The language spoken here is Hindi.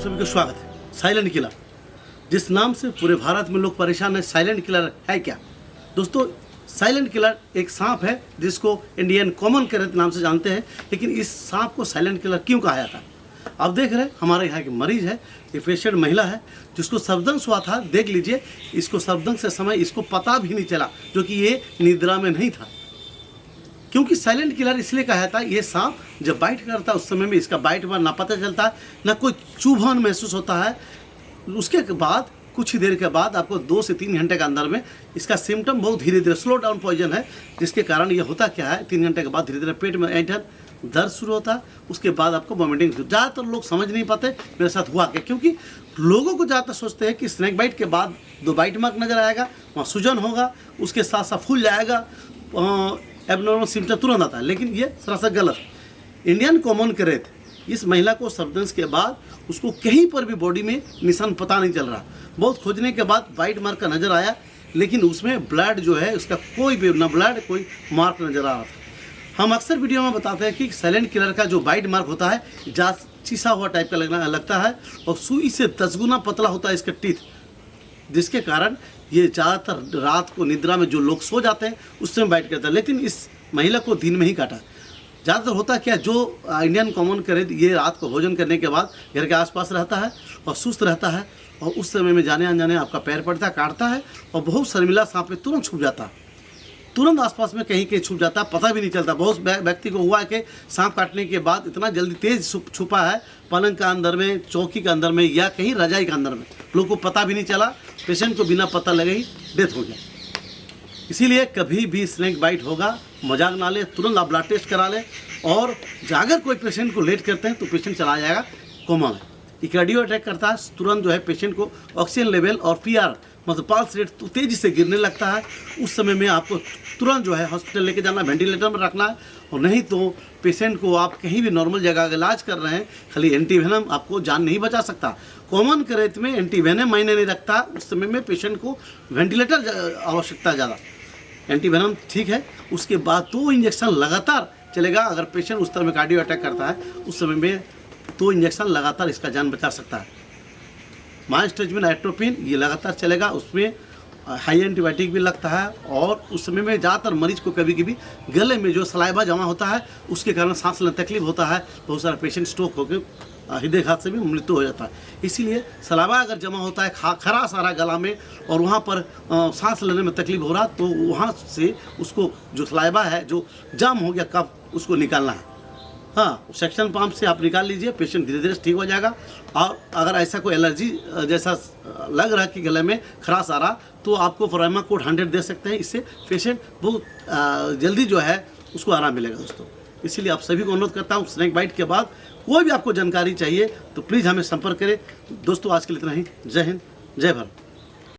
सभी का स्वागत है। साइलेंट किलर जिस नाम से पूरे भारत में लोग परेशान हैं, साइलेंट किलर है क्या दोस्तों? साइलेंट किलर एक सांप है जिसको इंडियन कॉमन करेंट नाम से जानते हैं, लेकिन इस सांप को साइलेंट किलर क्यों कहा जाता है? आप देख रहे हैं हमारे यहाँ की मरीज है, ये पेशेंट महिला है जिसको सर्पदंश हुआ था। देख लीजिए, इसको सर्पदंश से समय इसको पता भी नहीं चला, जो कि ये निद्रा में नहीं था। क्योंकि साइलेंट किलर इसलिए कहा जाता है, ये सांप जब बाइट करता है उस समय में इसका बाइट में ना पता चलता है, ना कोई चुभन महसूस होता है। उसके बाद कुछ ही देर के बाद आपको 2 से 3 घंटे के अंदर में इसका सिम्टम बहुत धीरे धीरे स्लो डाउन पॉइजन है, जिसके कारण ये होता क्या है, 3 घंटे के बाद धीरे धीरे पेट में ऐंठन दर्द शुरू होता है। उसके बाद आपको वॉमिटिंग। ज़्यादातर लोग समझ नहीं पाते मेरे साथ हुआ क्या, क्योंकि लोगों को ज़्यादातर सोचते हैं कि स्नैक बाइट के बाद 2 बाइट मार्क नज़र आएगा, वहाँ सूजन होगा, उसके साथ साथ फूल जाएगा, एबनॉर्मल सिम्टम तुरंत आता है, लेकिन ये सरासर गलत है। इंडियन कॉमन करेंट इस महिला को सर्पदंश के बाद उसको कहीं पर भी बॉडी में निशान पता नहीं चल रहा। बहुत खोजने के बाद बाइट मार्क का नज़र आया, लेकिन उसमें ब्लड जो है उसका कोई भी ना ब्लड कोई मार्क नज़र आ रहा था। हम अक्सर वीडियो में बताते हैं कि साइलेंट किलर का जो बाइट मार्क होता है जास चीसा हुआ टाइप का लगता है और सुई से 10 गुना पतला होता है इसका टीथ, जिसके कारण ये ज़्यादातर रात को निद्रा में जो लोग सो जाते हैं उस समय बाइट करता है। लेकिन इस महिला को दिन में ही काटा। ज़्यादातर होता क्या, जो इंडियन कॉमन करेंट ये रात को भोजन करने के बाद घर के आसपास रहता है और सुस्त रहता है, और उस समय में जाने अनजाने आपका पैर पड़ता है, काटता है और बहुत शर्मिला सांप में तुरंत छुप जाता है, तुरंत आसपास में कहीं कहीं छुप जाता है, पता भी नहीं चलता। बहुत व्यक्ति को हुआ है कि सांप काटने के बाद इतना जल्दी तेज छुपा है पलंग का अंदर में, चौकी के अंदर में या कहीं रजाई के अंदर में, लोग को पता भी नहीं चला, पेशेंट को बिना पता लगे ही डेथ हो गया। इसीलिए कभी भी स्नेक बाइट होगा मजाक ना ले, तुरंत आप ब्लड टेस्ट करा लें। और अगर कोई पेशेंट को लेट करते हैं तो पेशेंट चला जाएगा कोमा में। ये कार्डियो अटैक करता है, तुरंत जो है पेशेंट को ऑक्सीजन लेवल और पीआर मतलब पल्स रेट तो तेज़ी से गिरने लगता है। उस समय में आपको तुरंत जो है हॉस्पिटल लेके जाना, वेंटिलेटर में रखना है, और नहीं तो पेशेंट को आप कहीं भी नॉर्मल जगह इलाज कर रहे हैं, खाली एंटीवेनम आपको जान नहीं बचा सकता। कॉमन करेंट में एंटीवेनम मायने नहीं रखता, उस समय में पेशेंट को वेंटिलेटर आवश्यकता ज़्यादा। एंटीवेनम ठीक है, उसके बाद 2 इंजेक्शन लगातार चलेगा। अगर पेशेंट उस तरह में कार्डियो अटैक करता है उस समय में 2 इंजेक्शन लगातार इसका जान बचा सकता है। माइस्ट्रेजमिन एट्रोपिन ये लगातार चलेगा, उसमें हाई एंटीबायोटिक भी लगता है। और उस समय में ज़्यादातर मरीज को कभी कभी गले में जो सलाइवा जमा होता है उसके कारण सांस लेने तकलीफ होता है। बहुत सारा पेशेंट स्ट्रोक होकर हृदयघात से भी मृत्यु हो जाता है। इसीलिए सलाइवा अगर जमा होता है खराश आ रहा गला में और वहाँ पर सांस लेने में तकलीफ हो रहा, तो वहाँ से उसको जो सलाइवा है जो जाम हो गया कफ, उसको निकालना है। हाँ, सेक्शन पंप से आप निकाल लीजिए, पेशेंट धीरे धीरे ठीक हो जाएगा। और अगर ऐसा कोई एलर्जी जैसा लग रहा है कि गले में खराश आ रहा, तो आपको फ्राइमाकोड 100 दे सकते हैं। इससे पेशेंट बहुत जल्दी जो है उसको आराम मिलेगा दोस्तों। इसीलिए आप सभी को अनुरोध करता हूँ, स्नेक बाइट के बाद कोई भी आपको जानकारी चाहिए तो प्लीज़ हमें संपर्क करें। दोस्तों आज के लिए इतना ही। जय हिंद, जय भारत।